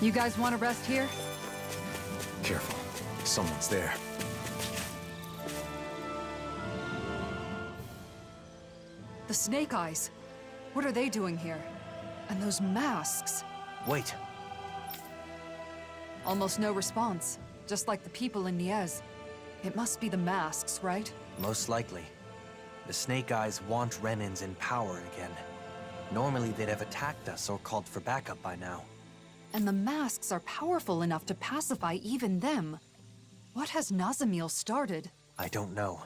You guys want to rest here? Careful. Someone's there. The Snake Eyes. What are they doing here? And those masks. Wait. Almost no response. Just like the people in Niez. It must be the masks, right? Most likely. The Snake Eyes want Renans in power again. Normally they'd have attacked us or called for backup by now. And the masks are powerful enough to pacify even them. What has Nazamil started? I don't know.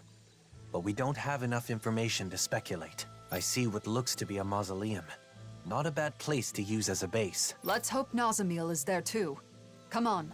But we don't have enough information to speculate. I see what looks to be a mausoleum. Not a bad place to use as a base. Let's hope Nazamil is there too. Come on.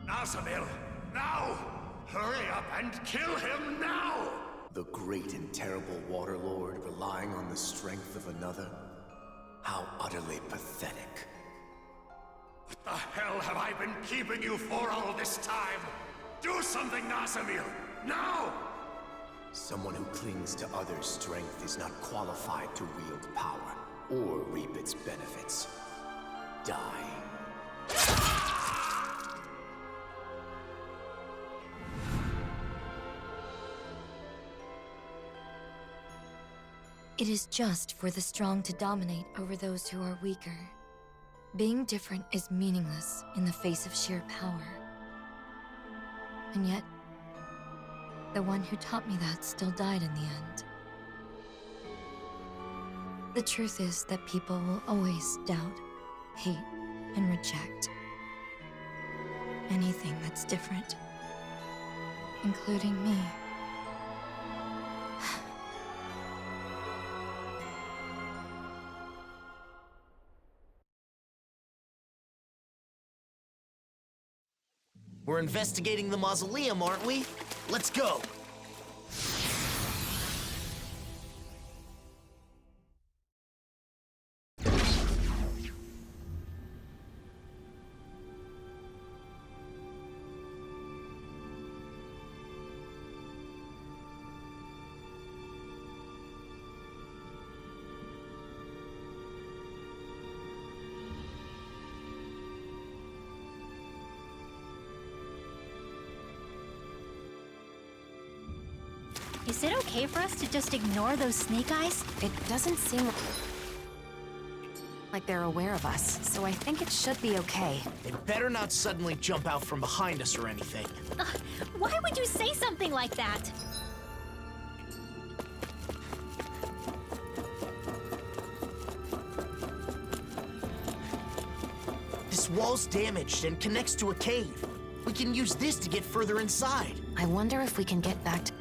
Nazamil, now! Hurry up and kill him now! The great and terrible Waterlord relying on the strength of another? How utterly pathetic. What the hell have I been keeping you for all this time? Do something, Nazamil! Now! Someone who clings to others' strength is not qualified to wield power or reap its benefits. Die. It is just for the strong to dominate over those who are weaker. Being different is meaningless in the face of sheer power. And yet, the one who taught me that still died in the end. The truth is that people will always doubt, hate, and reject anything that's different, including me. We're investigating the mausoleum, aren't we? Let's go! Is it okay for us to just ignore those Snake Eyes? It doesn't seem like they're aware of us, so I think it should be okay. They better not suddenly jump out from behind us or anything. Why would you say something like that? This wall's damaged and connects to a cave. We can use this to get further inside. I wonder if we can get back to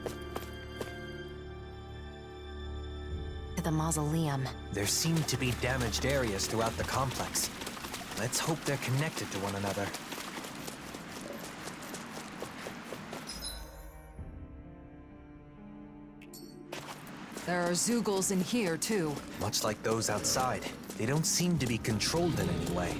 the mausoleum. There seem to be damaged areas throughout the complex. Let's hope they're connected to one another. There are Zeugles in here too. Much like those outside. They don't seem to be controlled in any way.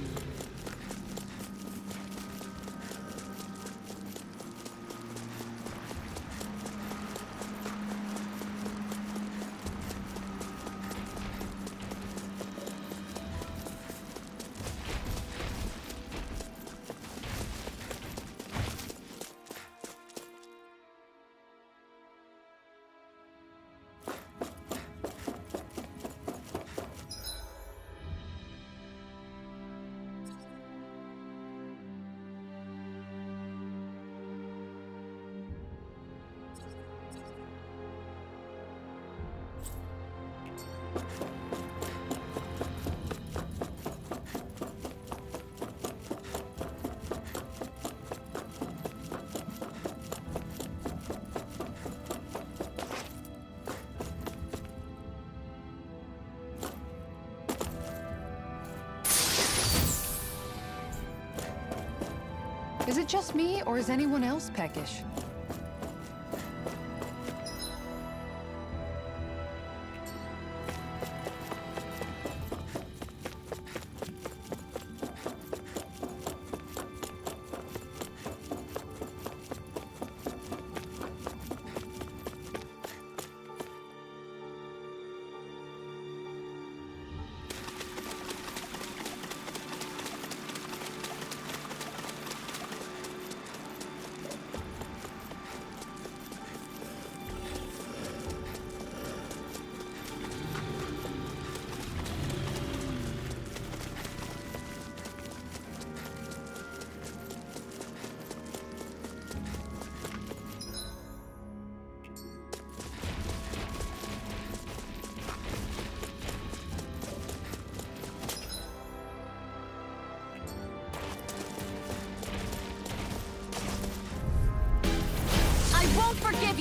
Is it just me, or is anyone else peckish?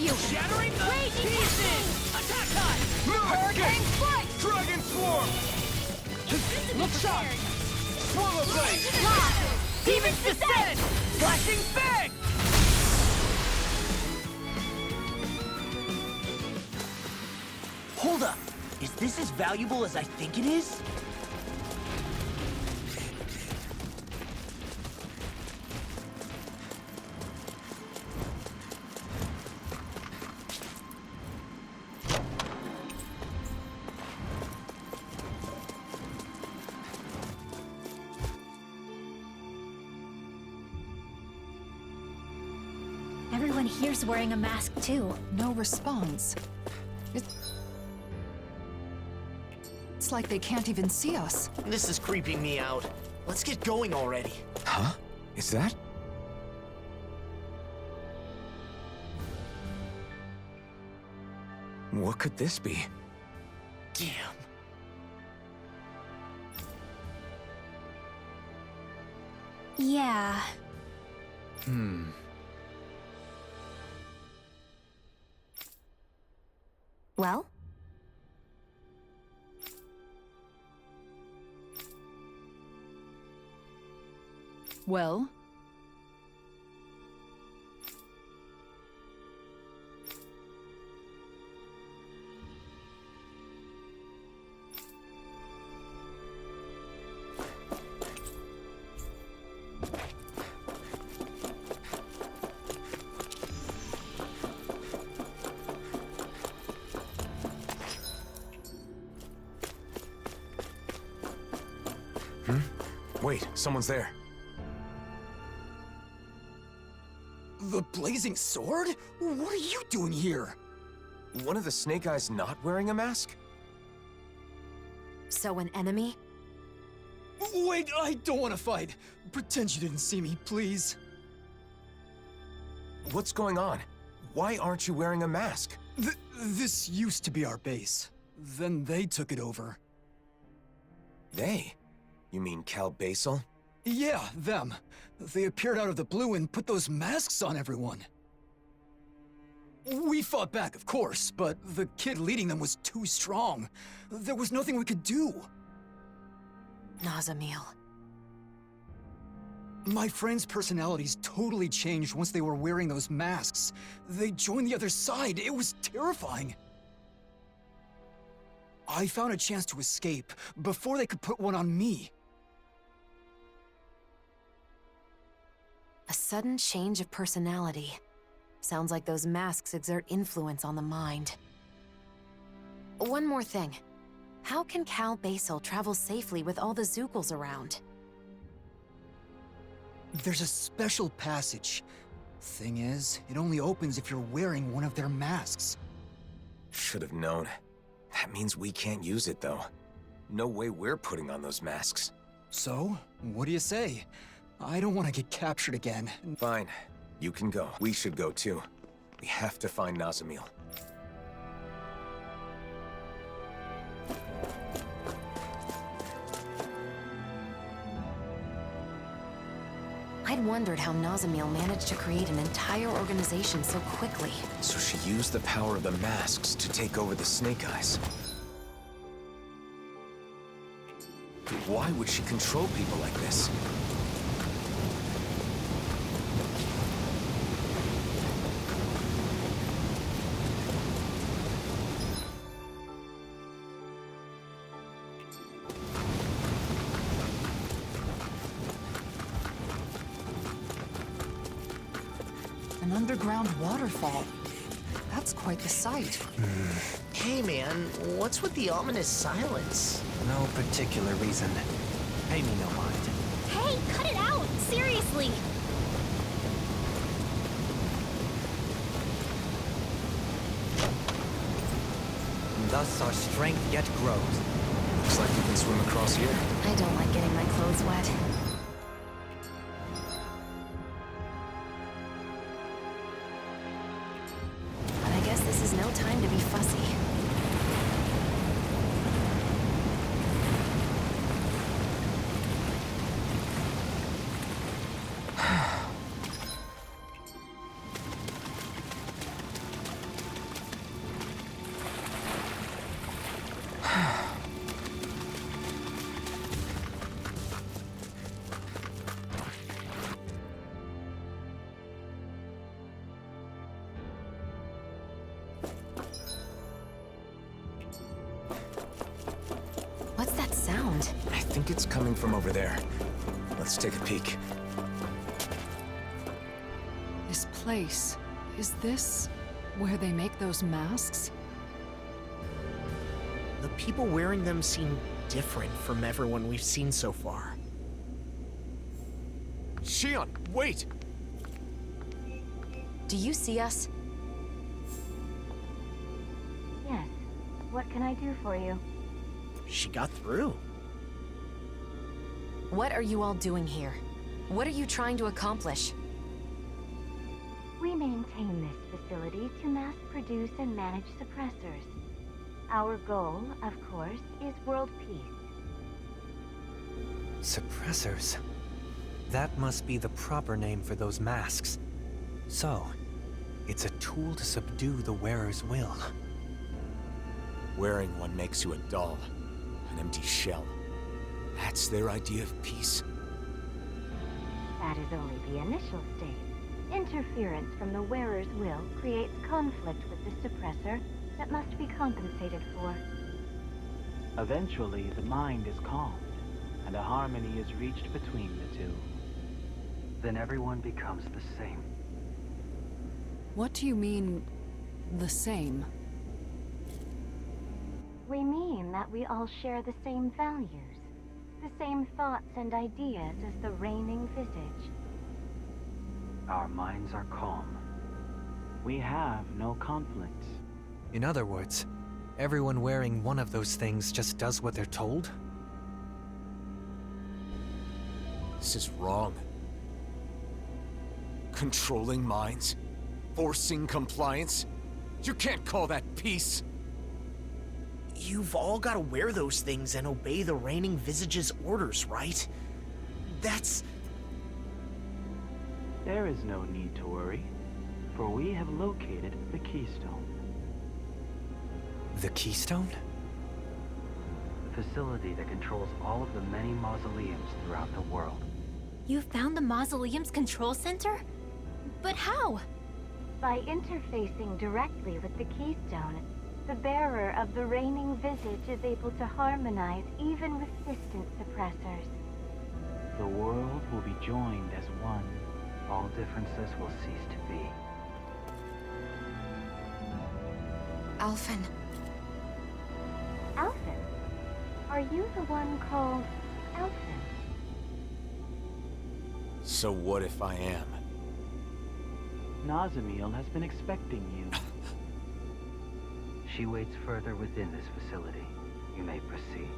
you! Shattering the Raging pieces! Attack time! Hurricane Strike! Dragon Swarm! Look sharp! Swallow Blade! Lock! Demon's Descent! Flashing Fang! Hold up! Is this as valuable as I think it is? Everyone here's wearing a mask too. No response. It's like they can't even see us. This is creeping me out. Let's get going already. Huh? Is that? What could this be? Damn. Yeah. Well? Well? Wait, someone's there. The Blazing Sword? What are you doing here? One of the Snake Eyes not wearing a mask? So an enemy? Wait, I don't want to fight. Pretend you didn't see me, please. What's going on? Why aren't you wearing a mask? This used to be our base. Then they took it over. They? You mean Cal Basel? Yeah, them. They appeared out of the blue and put those masks on everyone. We fought back, of course, but the kid leading them was too strong. There was nothing we could do. Nazamil. My friends' personalities totally changed once they were wearing those masks. They joined the other side. It was terrifying. I found a chance to escape before they could put one on me. A sudden change of personality. Sounds like those masks exert influence on the mind. One more thing. How can Cal Basel travel safely with all the Zookles around? There's a special passage. Thing is, it only opens if you're wearing one of their masks. Should have known. That means we can't use it, though. No way we're putting on those masks. So, what do you say? I don't want to get captured again. Fine. You can go. We should go, too. We have to find Nazamil. I'd wondered how Nazamil managed to create an entire organization so quickly. So she used the power of the masks to take over the Snake Eyes. But why would she control people like this? An underground waterfall. That's quite the sight. Hey man, what's with the ominous silence? No particular reason. Pay me no mind. Hey, cut it out! Seriously! Thus our strength yet grows. Looks like you can swim across here. I don't like getting my clothes wet. But I guess this is no time to be fussy. happened. I think it's coming from over there. Let's take a peek. This place, is this where they make those masks? The people wearing them seem different from everyone we've seen so far. Xion, wait! Do you see us? Yes. What can I do for you? She got through. What are you all doing here? What are you trying to accomplish? We maintain this facility to mass produce and manage suppressors. Our goal, of course, is world peace. Suppressors. That must be the proper name for those masks. So, it's a tool to subdue the wearer's will. Wearing one makes you a doll, an empty shell. That's their idea of peace. That is only the initial stage. Interference from the wearer's will creates conflict with the suppressor that must be compensated for. Eventually, the mind is calmed, and a harmony is reached between the two. Then everyone becomes the same. What do you mean, the same? We mean that we all share the same values, the same thoughts and ideas as the reigning visage. Our minds are calm. We have no conflicts. In other words, everyone wearing one of those things just does what they're told? This is wrong. Controlling minds? Forcing compliance? You can't call that peace! You've all got to wear those things and obey the reigning visage's orders, right? That's... There is no need to worry, for we have located the Keystone. The Keystone? The facility that controls all of the many mausoleums throughout the world. You found the Mausoleum's control center? But how? By interfacing directly with the Keystone, the bearer of the reigning visage is able to harmonize even with distant suppressors. The world will be joined as one. All differences will cease to be. Alphen. Alphen? Are you the one called Alphen? So what if I am? Nazamiel has been expecting you. She waits further within this facility. You may proceed.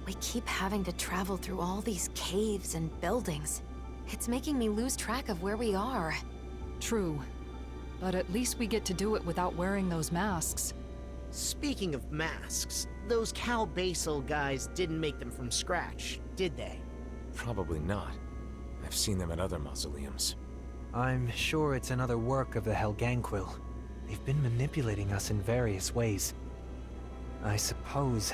We keep having to travel through all these caves and buildings. It's making me lose track of where we are. True. But at least we get to do it without wearing those masks. Speaking of masks, those Cal Basel guys didn't make them from scratch, did they? Probably not. I've seen them at other mausoleums. I'm sure it's another work of the Helganquil. They've been manipulating us in various ways. I suppose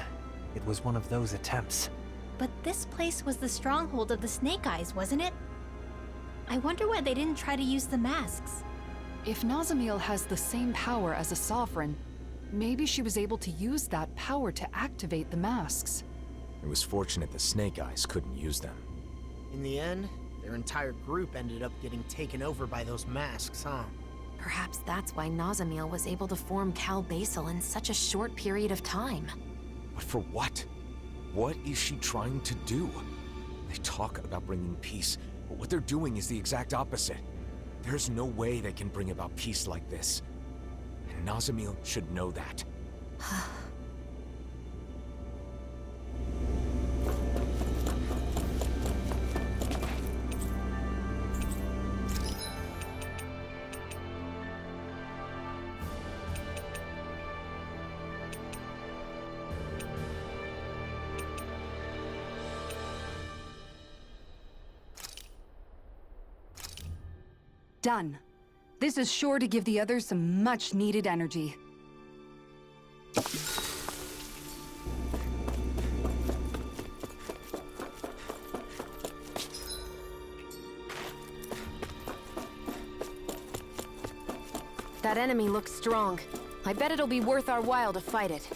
it was one of those attempts. But this place was the stronghold of the Snake Eyes, wasn't it? I wonder why they didn't try to use the masks. If Nazamiel has the same power as a sovereign, maybe she was able to use that power to activate the masks. It was fortunate the Snake Eyes couldn't use them. In the end, their entire group ended up getting taken over by those masks, huh? Perhaps that's why Nazamiel was able to form Cal Basel in such a short period of time. But for what? What is she trying to do? They talk about bringing peace, but what they're doing is the exact opposite. There's no way they can bring about peace like this. And Nazamiel should know that. Done. This is sure to give the others some much-needed energy. That enemy looks strong. I bet it'll be worth our while to fight it.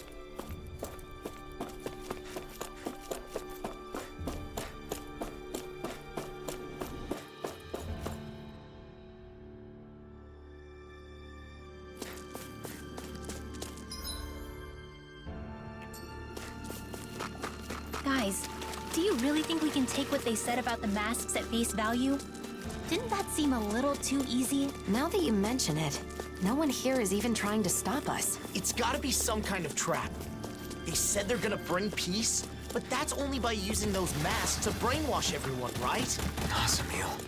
Guys, do you really think we can take what they said about the masks at face value? Didn't that seem a little too easy? Now that you mention it, no one here is even trying to stop us. It's gotta be some kind of trap. They said they're gonna bring peace, but that's only by using those masks to brainwash everyone, right? Nazamil.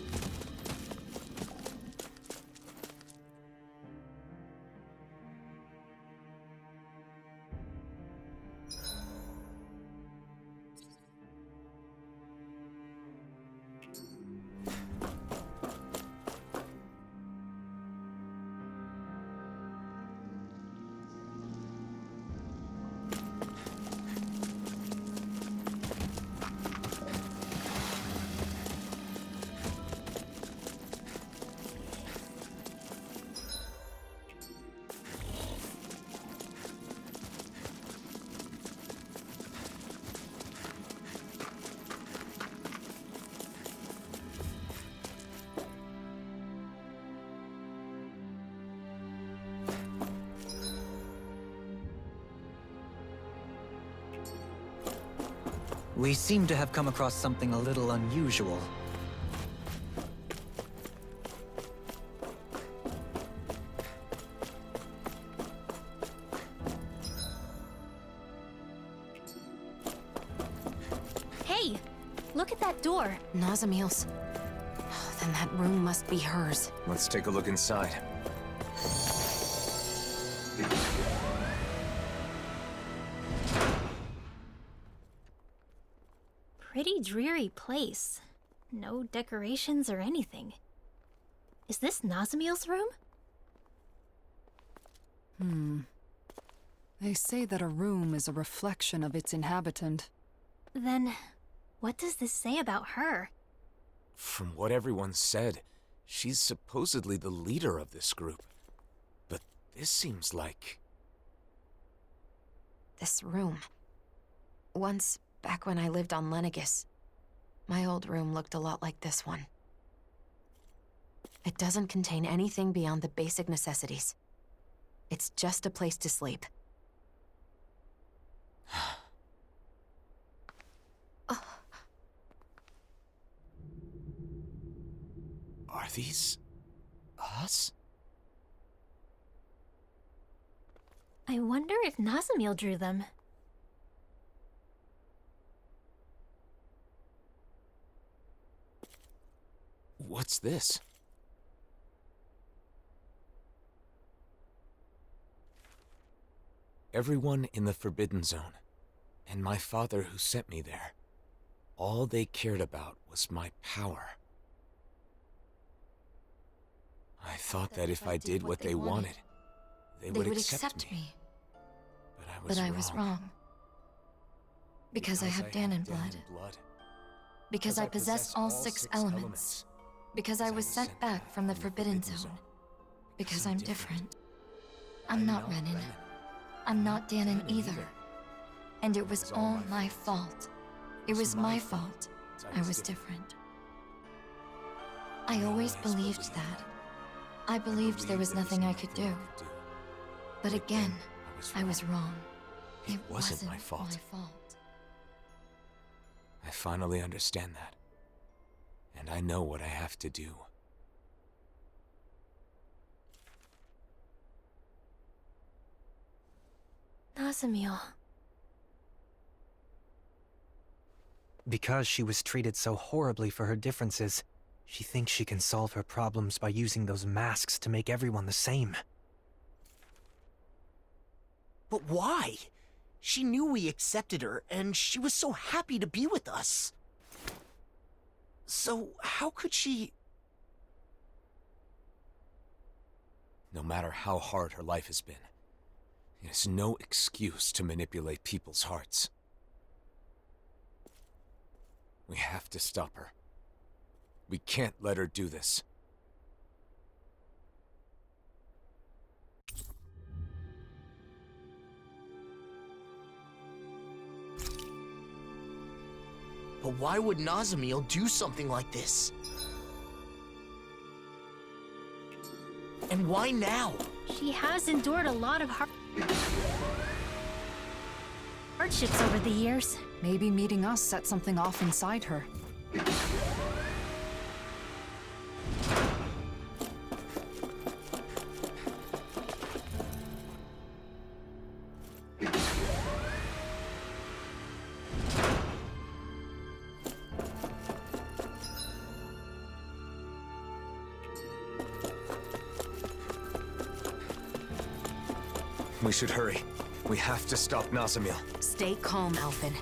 We seem to have come across something a little unusual. Hey, look at that door. Nazamil's. Oh, then that room must be hers. Let's take a look inside. Pretty dreary place. No decorations or anything. Is this Nazamil's room? They say that a room is a reflection of its inhabitant. Then, what does this say about her? From what everyone said, she's supposedly the leader of this group. But this seems like... This room. Once, back when I lived on Lenegis, my old room looked a lot like this one. It doesn't contain anything beyond the basic necessities. It's just a place to sleep. Are these... us? I wonder if Nazamil drew them. What's this? Everyone in the Forbidden Zone, and my father who sent me there, all they cared about was my power. I thought that if I did what they wanted, they would accept me. But I was wrong. Because I have Dahnan blood. Because I possess all 6 elements. Because I was sent back from the Forbidden Zone. Because I'm different. I'm not Renan. I'm not Dahnan either. And it was all my fault. It was my fault. I was different. I always believed that. I believed there was nothing I could do. But again, I was wrong. It wasn't my fault. I finally understand that. And I know what I have to do. Nazamil. Because she was treated so horribly for her differences, she thinks she can solve her problems by using those masks to make everyone the same. But why? She knew we accepted her, and she was so happy to be with us. So, how could she... No matter how hard her life has been, it is no excuse to manipulate people's hearts. We have to stop her. We can't let her do this. But why would Nazamiel do something like this? And why now? She has endured a lot of hardships over the years. Maybe meeting us set something off inside her. We should hurry. We have to stop Nazamiel. Stay calm, Alphen.